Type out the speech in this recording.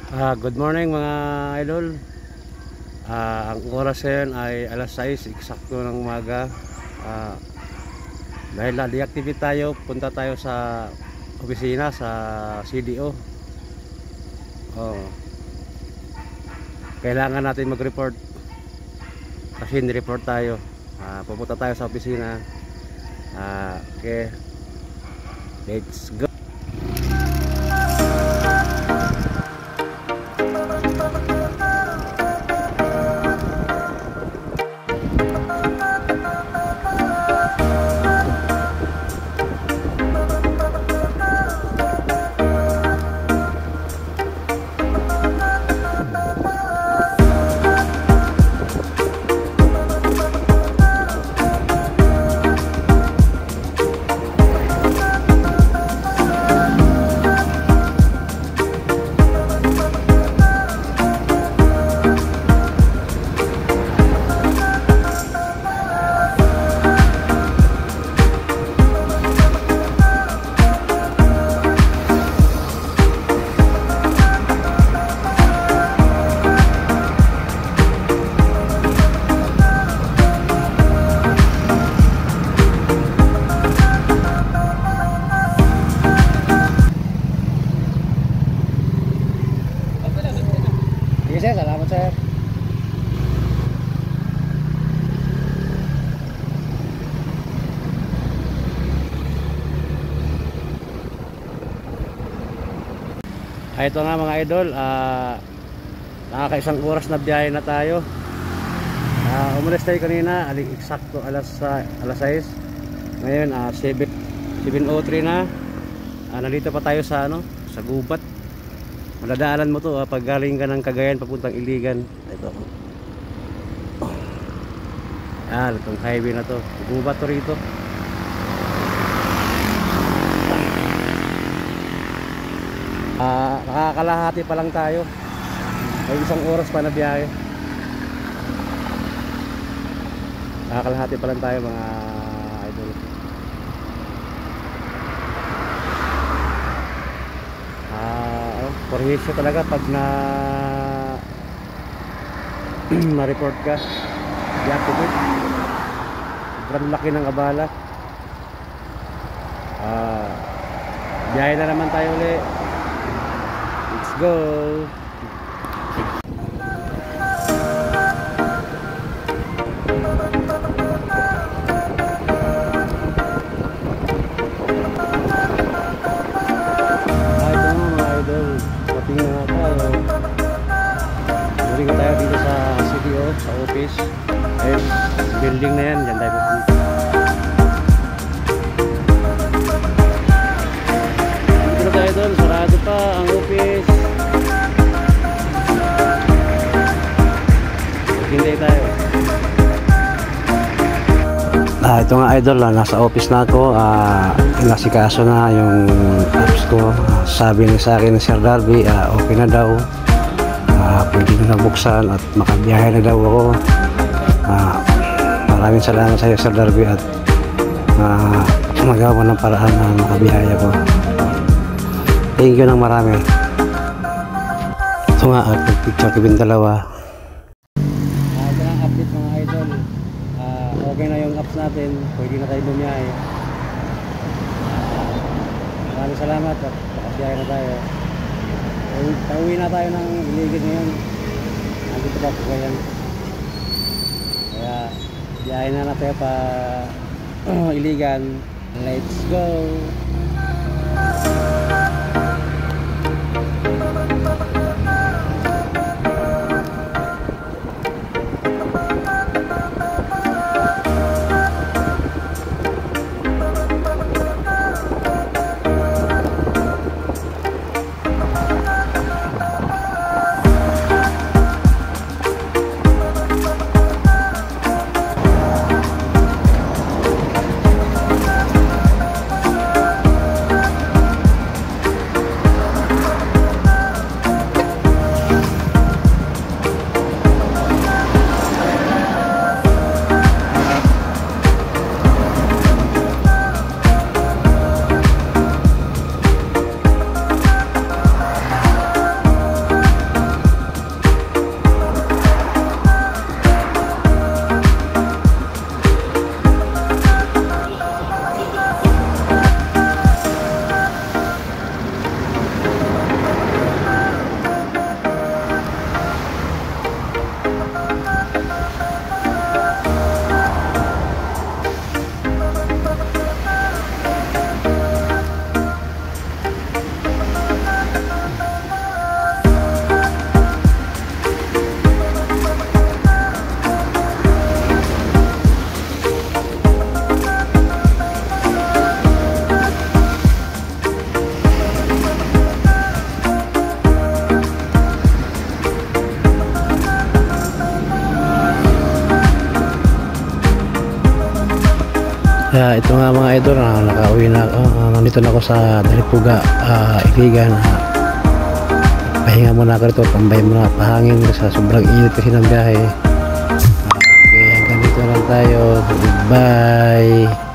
Good morning mga idol. Ang oras ngayon ay alas 6 eksakto ng umaga. Dahil na-deactivate tayo, punta tayo sa opisina sa CDO. Kailangan natin mag-report kasi ni-report tayo. Pupunta tayo sa opisina. Okay, let's go. Sir, salamat sir. Ito nga mga idol, nakakaisang oras na biyahe na tayo. Umalis tayo kanina, eksakto alas 6. Ngayon 7:03 na. Nandito pa tayo sa sa Gubat. Madadaanan mo to pag galing ka ng Cagayan papuntang Iligan. Ito. Itong highway na to. Gubat to rito. Nakakalahati pa lang tayo. May isang oras pa na biyahe. Nakakalahati pa lang tayo mga idol. Permisyo talaga pag na-report ka, deactivate. Sobrang laki ng abala. Biyahe na naman tayo ulit. Let's go. Tingnan na tayo. Muling tayo dito sa CDO, sa office. Ayun, building na yan. Diyan tayo pupunta. Dito na tayo doon. Sarado pa ang office. Maghintay tayo. Ito nga idol, nasa office na ako. Nasikaso na yung apps ko. Sabi niya sa akin ni Sir Darby, okay na daw. Pwede na buksan at makabiyahe na daw ako. Maraming salamat sa iyo Sir Darby at magawa ng paraan na makabiyahe ako. Thank you ng marami. Ito nga at nagpicture kami dalawa. Ito ang update mga idol. Okay na yung apps natin, pwede na tayo bumiyahe. Maraming salamat at nakabiyahe na tayo. Pauwi na tayo ng Iligan ngayon. Nandito pa po ngayon. Kaya biyahe na tayo pa Iligan. Let's go. Ito nga mga idol, nakauwi na ako. Nandito na ako sa Dalipuga, Iligan. Pahinga muna ako rito, tambay muna, pahangin sa sobrang init kasi ng biyahe. Okay, hanggang dito lang tayo. Goodbye.